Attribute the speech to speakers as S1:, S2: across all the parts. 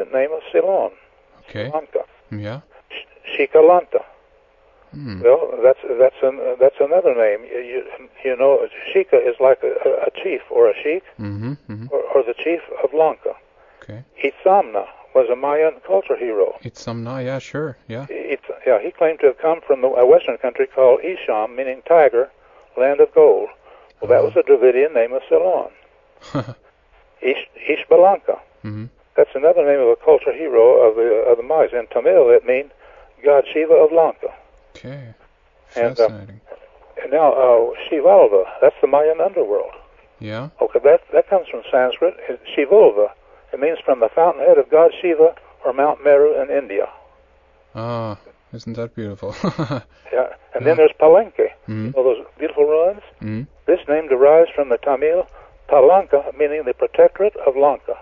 S1: ancient name of Ceylon.
S2: Okay.
S1: Lanka.
S2: Yeah.
S1: Shikalanta.
S2: Hmm.
S1: Well, that's another name. You know, Shika is like a chief or a sheik, or the chief of Lanka.
S2: Okay.
S1: Itzamna was a Mayan culture hero.
S2: Itzamna, yeah, sure, yeah.
S1: He claimed to have come from a western country called Isham, meaning tiger, land of gold. Well, that was a Dravidian name of Ceylon. Ishbalanka. That's another name of a culture hero of the Mayans. In Tamil, it means God Shiva of Lanka.
S2: Okay, fascinating.
S1: And now, Shivalva, that's the Mayan underworld.
S2: Yeah?
S1: Okay, that comes from Sanskrit. Shivulva, it means from the fountainhead of God Shiva or Mount Meru in India.
S2: Ah, isn't that beautiful?
S1: Yeah, and then there's Palenque, all those beautiful ruins. This name derives from the Tamil Palanka, meaning the protectorate of Lanka.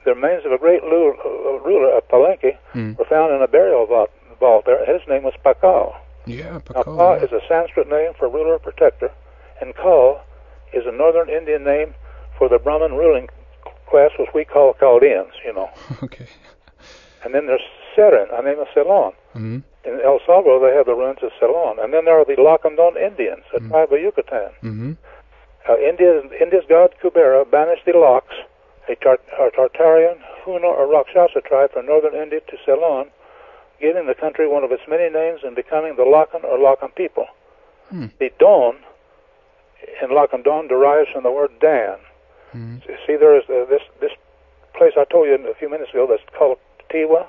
S1: The remains of a great ruler of Palenque were found in a burial vault there. His name was Pakal.
S2: Yeah,
S1: Now,
S2: Pakal.
S1: Pa is a Sanskrit name for ruler or protector, and Kal is a northern Indian name for the Brahmin ruling class, which we call Chaldeans, you know.
S2: Okay.
S1: And then there's Seren, a name of Ceylon. In El Salvador, they have the ruins of Ceylon. And then there are the Lacandon Indians, a tribe of Yucatan. India's god Kubera banished the Laks, a Tartarian, Huna, or Rakshasa tribe from northern India to Ceylon, giving the country one of its many names and becoming the Lakan or Lakan people. The Don in Lacandon derives from the word Dan. See, there is this place I told you a few minutes ago that's called Tiwa.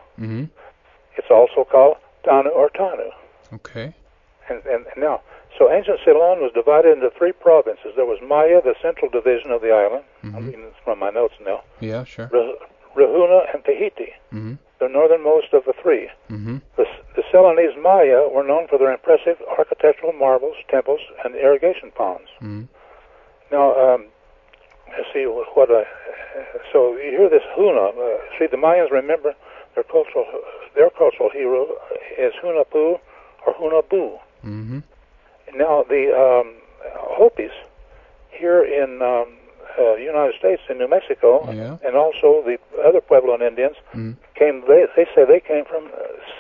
S1: It's also called Tanu or Tanu.
S2: Okay.
S1: And now, so ancient Ceylon was divided into three provinces. There was Maya, the central division of the island. I'm reading this from my notes now.
S2: Yeah, sure.
S1: Rahuna and Tahiti, the northernmost of the three. The Ceylonese Maya were known for their impressive architectural marvels, temples, and irrigation ponds. Now, let's see so you hear this Huna. See, the Mayans remember their cultural hero is Hunapu or Hunabu. Now, the Hopis here in United States, in New Mexico, and also the other Puebloan Indians they say they came from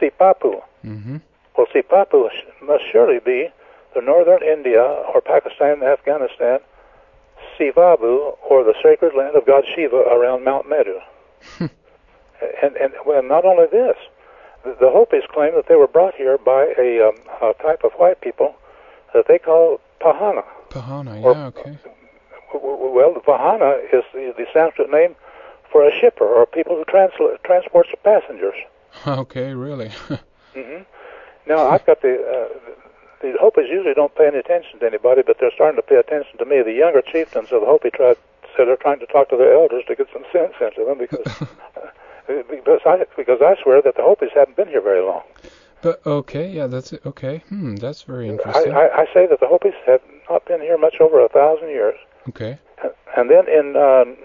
S1: Sipapu. Well, Sipapu must surely be the northern India or Pakistan and Afghanistan, Sivabu, or the sacred land of God Shiva around Mount Meru. and well, not only this, the Hopis claim that they were brought here by a type of white people that they call Pahana.
S2: Pahana, yeah, okay.
S1: Well, the Pahana is the Sanskrit name for a shipper or people who transports passengers.
S2: Okay, really?
S1: Now, I've got the Hopis usually don't pay any attention to anybody, but they're starting to pay attention to me. The younger chieftains of the Hopi tribe said they're trying to talk to their elders to get some sense into them because I swear that the Hopis haven't been here very long.
S2: But okay, yeah, that's it. Okay, that's very interesting.
S1: I say that the Hopis have not been here much over 1,000 years.
S2: Okay.
S1: And then in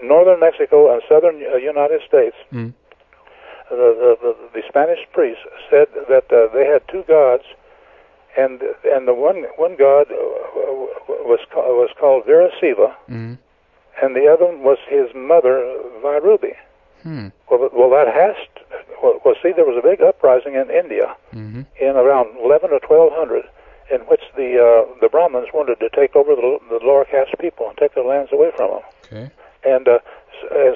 S1: northern Mexico and southern United States, the Spanish priests said that they had two gods, and the one god was called Vera Siva, and the other one was his mother Vairubi. Well, that has to, well, see, there was a big uprising in India in around 11 or 1200, in which the Brahmins wanted to take over the lower caste people and take their lands away from them.
S2: Okay.
S1: And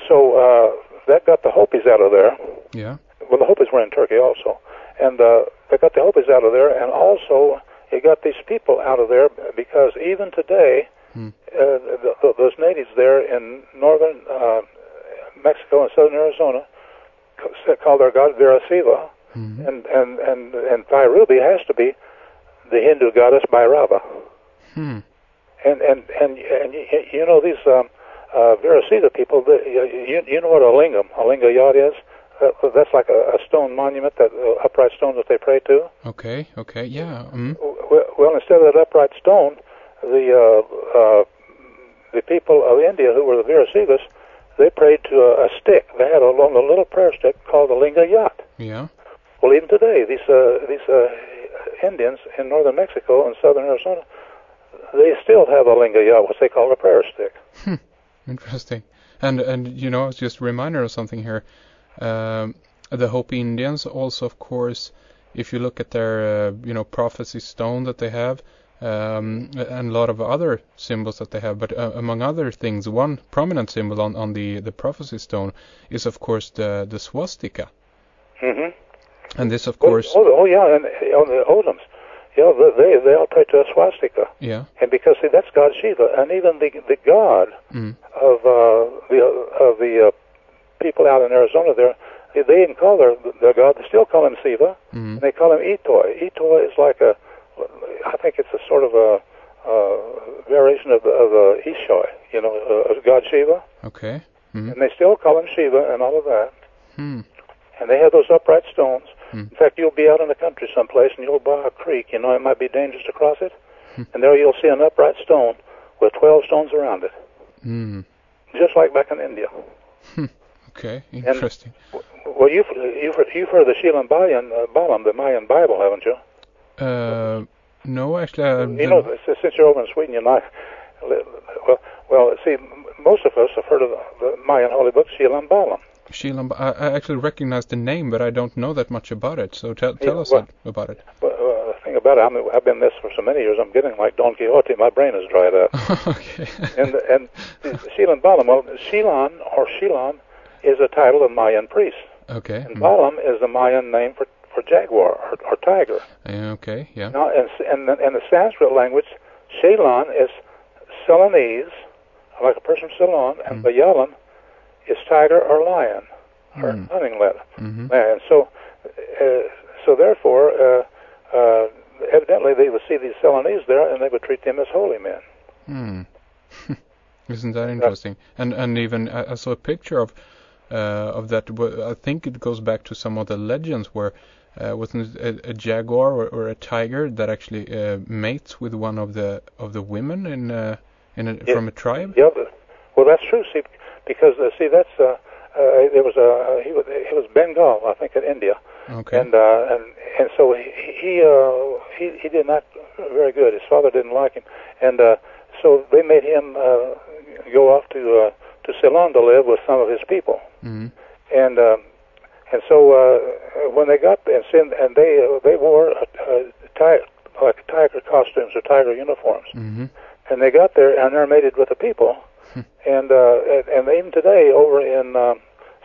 S1: so that got the Hopis out of there.
S2: Yeah.
S1: Well, the Hopis were in Turkey also, and they got the Hopis out of there, and also it got these people out of there because even today, those natives there in northern Mexico and southern Arizona call their god Vera Siva, and Vairubi has to be the Hindu goddess Bhairava. And you know these Vera Siva people. You know what a linga yard is? That's like a stone monument, that upright stone that they pray to.
S2: Okay, yeah.
S1: Well, instead of that upright stone, the people of India who were the Vera Sivas, they prayed to a stick. They had a little prayer stick called a linga yat.
S2: Yeah.
S1: Well, even today, these Indians in northern Mexico and southern Arizona, they still have a linga yat, what they call a prayer stick.
S2: Interesting. And you know, it's just a reminder of something here. The Hopi Indians also, of course, if you look at their prophecy stone that they have, and a lot of other symbols that they have, but among other things, one prominent symbol on the prophecy stone is, of course, the swastika.
S1: Mm-hmm.
S2: And this, of course...
S1: Oh yeah, and on the Odoms, yeah, they all pray to a swastika.
S2: Yeah.
S1: And because, see, that's God Shiva, and even the god of the people out in Arizona there, they even call their god, they still call him Siva, and they call him Itoy. Itoy is like I think it's a sort of a variation of Ishoy, of God Shiva.
S2: Okay.
S1: And they still call him Shiva and all of that. And they have those upright stones. In fact, you'll be out in the country someplace and you'll buy a creek, it might be dangerous to cross it, and there you'll see an upright stone with 12 stones around it. Just like back in India.
S2: Okay, interesting.
S1: And, well, you've heard the Shilan Balam, the Mayan Bible, haven't you?
S2: No, actually.
S1: Since you're over in Sweden, well, see, most of us have heard of the Mayan holy book, Shilan Balam.
S2: I actually recognize the name, but I don't know that much about it. So tell us about it.
S1: Well, the thing about it, I've been this for so many years. I'm getting like Don Quixote. My brain is dried up.
S2: Okay.
S1: and Shilan Balam. Well, Shilan is a title of Mayan priests.
S2: Okay.
S1: And Balam is the Mayan name for jaguar or tiger.
S2: Okay. Yeah.
S1: Now, and the Sanskrit language, Shilan is Ceylonese, like a person from Ceylon, and Bayalan is tiger or lion, or hunting man. So therefore, evidently they would see these Ceylonese there, and they would treat them as holy men.
S2: Isn't that interesting? And even I saw a picture of that. I think it goes back to some of the legends where wasn't it a jaguar or a tiger that actually mates with one of the women from a tribe?
S1: Yeah, well, that's true. See, because that's there was he was Bengal, I think, in India.
S2: Okay.
S1: And so he did not very good. His father didn't like him, and so they made him go off to Ceylon to live with some of his people. And so when they got there, and they wore like tiger costumes or tiger uniforms, and they got there and they're mated with the people. And even today over in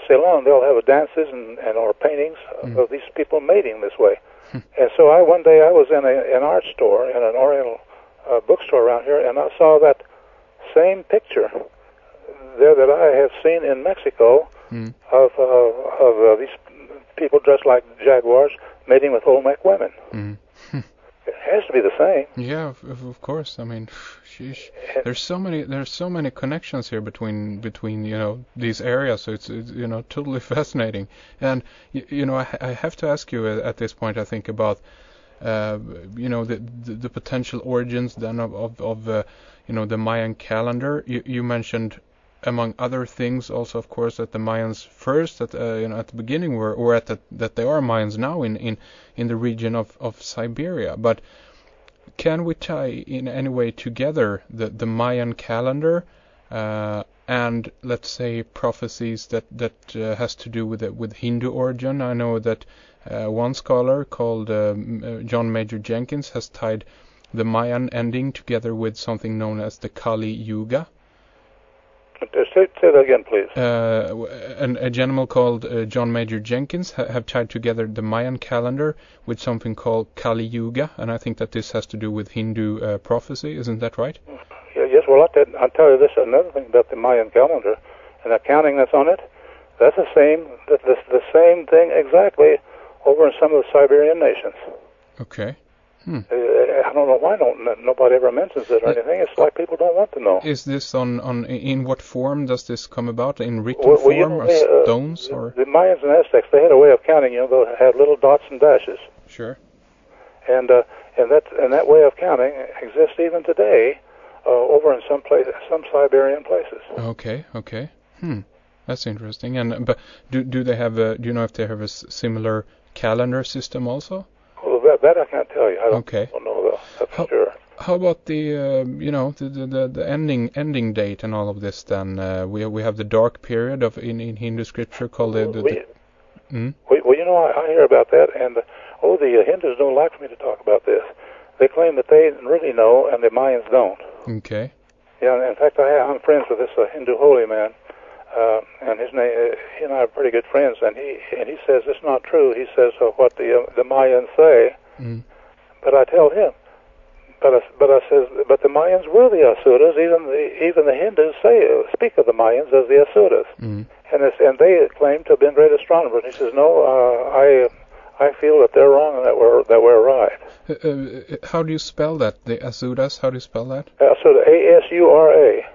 S1: Ceylon, they'll have dances and or paintings of these people mating this way. And so one day I was in an art store, in an Oriental bookstore around here, and I saw that same picture there that I have seen in Mexico of these people dressed like jaguars mating with Olmec women. It has to be the same.
S2: Yeah, of course. I mean, sheesh. There's so many connections here between these areas. So it's totally fascinating. And I have to ask you at this point, I think, about the potential origins then of the Mayan calendar. You mentioned, among other things, also, of course, that the Mayans first at the beginning were that they are Mayans now in the region of Siberia. But can we tie in any way together the Mayan calendar and, let's say, prophecies that has to do with Hindu origin? I know that one scholar called John Major Jenkins has tied the Mayan ending together with something known as the Kali Yuga.
S1: Say that again, please.
S2: A gentleman called John Major Jenkins have tied together the Mayan calendar with something called Kali Yuga, and I think that this has to do with Hindu prophecy. Isn't that right?
S1: Yes. Well, I'll tell you this. Another thing about the Mayan calendar and the counting that's on it. That's the same thing exactly over in some of the Siberian nations.
S2: Okay.
S1: I don't know why nobody ever mentions it or anything. It's like people don't want to know.
S2: Is this in what form does this come about? In written form or stones? Or
S1: the Mayans and Aztecs, they had a way of counting. They had little dots and dashes.
S2: Sure.
S1: And that way of counting exists even today over in some Siberian places.
S2: Okay. That's interesting. But do they have do you know if they have a similar calendar system also?
S1: Well, that I can't tell you. I don't know though. That's for sure.
S2: How about the the ending date and all of this? Then we have the dark period in Hindu scripture called
S1: Well, you know, I hear about that, and the Hindus don't like for me to talk about this. They claim that they really know, and the Mayans don't.
S2: Okay.
S1: Yeah, in fact, I'm friends with this Hindu holy man, and his name. He and I are pretty good friends, and he says it's not true. He says what the Mayans say, but I tell him. But I says, but the Mayans were the Asuras. Even the Hindus speak of the Mayans as the Asuras, and they claim to have been great astronomers. And he says, no, I feel that they're wrong and that we're right.
S2: How do you spell that? The Asuras? How do you spell that?
S1: Asura, A-S-U-R-A.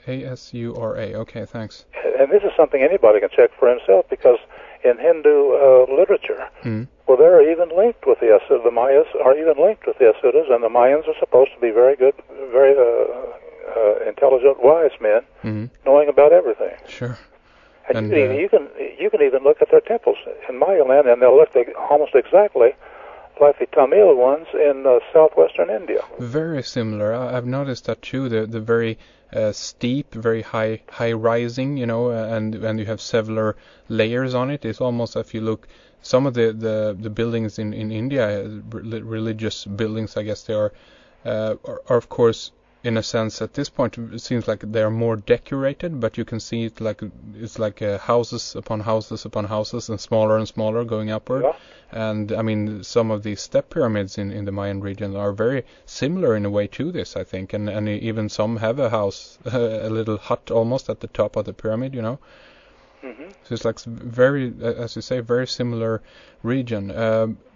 S2: A-S-U-R-A. Okay, thanks.
S1: And this is something anybody can check for himself, because in Hindu literature, well, they're even linked with the Asuras. The Mayas are even linked with the Asuras, and the Mayans are supposed to be very good, very intelligent, wise men, knowing about everything.
S2: Sure.
S1: And you can even look at their temples in Maya land, and they'll look almost exactly like the Tamil ones in southwestern India.
S2: Very similar. I've noticed that too. The very steep, very high rising, you know, and you have several layers on it. It's almost, if you look, some of the buildings in India, religious buildings, I guess they are of course, in a sense, at this point, it seems like they are more decorated, but you can see it like it's like houses upon houses upon houses, and smaller going upward.
S1: Yeah.
S2: And I mean, some of these step pyramids in the Mayan region are very similar in a way to this, I think, and even some have a house, a little hut almost at the top of the pyramid, you know. So it's like very, as you say, very similar region.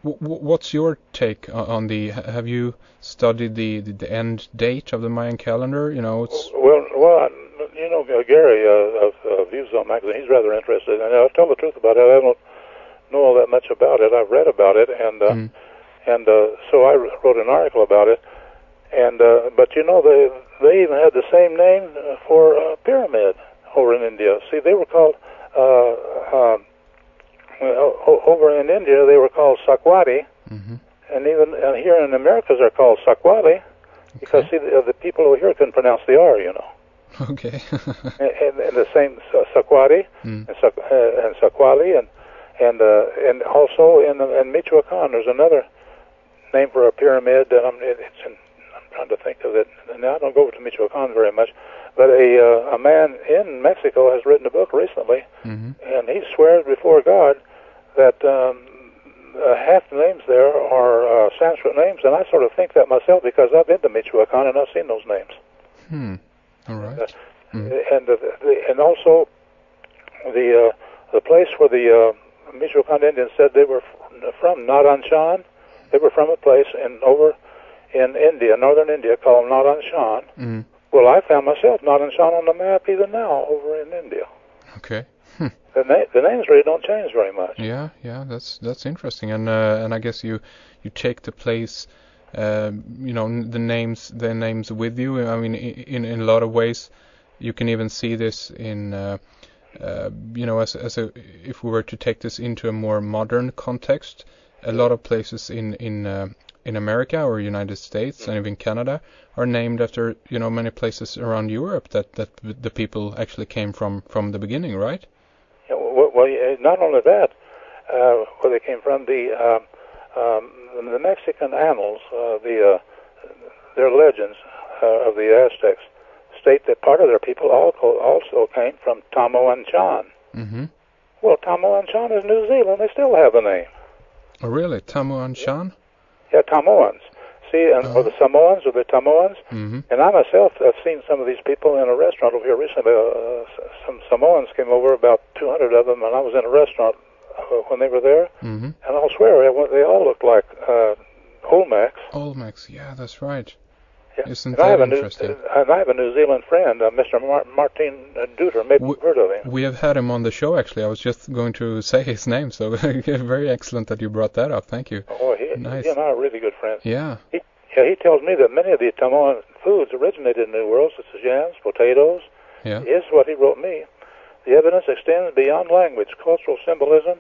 S2: What's your take on the? Have you studied the end date of the Mayan calendar? You know, it's
S1: well, you know, Gary of Views on Magazine, he's rather interested, and I'll tell the truth about it. I don't know all that much about it. I've read about it, and so I wrote an article about it. And but you know, they even had the same name for a pyramid over in India. See, they were called. Over in India, they were called Sakwati, and even here in Americas, they're called Sakwali, because see, the people over here couldn't pronounce the R, you know.
S2: Okay.
S1: and the same Sakwati and Sakwali, and also in Michoacan, there's another name for a pyramid. I'm trying to think of it. Now I don't go over to Michoacan very much. But a man in Mexico has written a book recently, and he swears before God that half the names there are Sanskrit names, and I sort of think that myself because I've been to Michoacan and I've seen those names.
S2: All right.
S1: And also the place where the Michoacan Indians said they were from, Nadanshan, they were from a place over in India, northern India, called Nadanshan. Well, I found myself not in Shan on the map even now over in India.
S2: Okay.
S1: The names really don't change very much.
S2: Yeah, that's interesting, and I guess you take the place, you know, the names with you. I mean, in a lot of ways, you can even see this in, you know, as if we were to take this into a more modern context, a lot of places in America or United States and even Canada are named after, you know, many places around Europe that the people actually came from the beginning, right?
S1: Yeah, well, not only that, where they came from, the Mexican annals, their legends of the Aztecs state that part of their people also came from Tamuanchan. Well, Tamuanchan is New Zealand. They still have the name.
S2: Oh, really? Tamuanchan?
S1: Yeah, Tamoans. See, or the Samoans or the Tamoans. And I myself have seen some of these people in a restaurant over here recently. Some Samoans came over, about 200 of them, and I was in a restaurant when they were there. And I'll swear, they all looked like Olmecs.
S2: Olmecs, yeah, that's right.
S1: Yeah.
S2: Isn't that interesting?
S1: And I have a New Zealand friend, Mr. Martin Duter. Maybe you've heard of him.
S2: We have had him on the show, actually. I was just going to say his name, so very excellent that you brought that up. Thank you.
S1: Oh,
S2: nice.
S1: He and I are really good friends.
S2: Yeah.
S1: He tells me that many of the Tamoan foods originated in the New World, such as yams, potatoes.
S2: Yeah.
S1: Is what he wrote me. The evidence extends beyond language, cultural symbolism,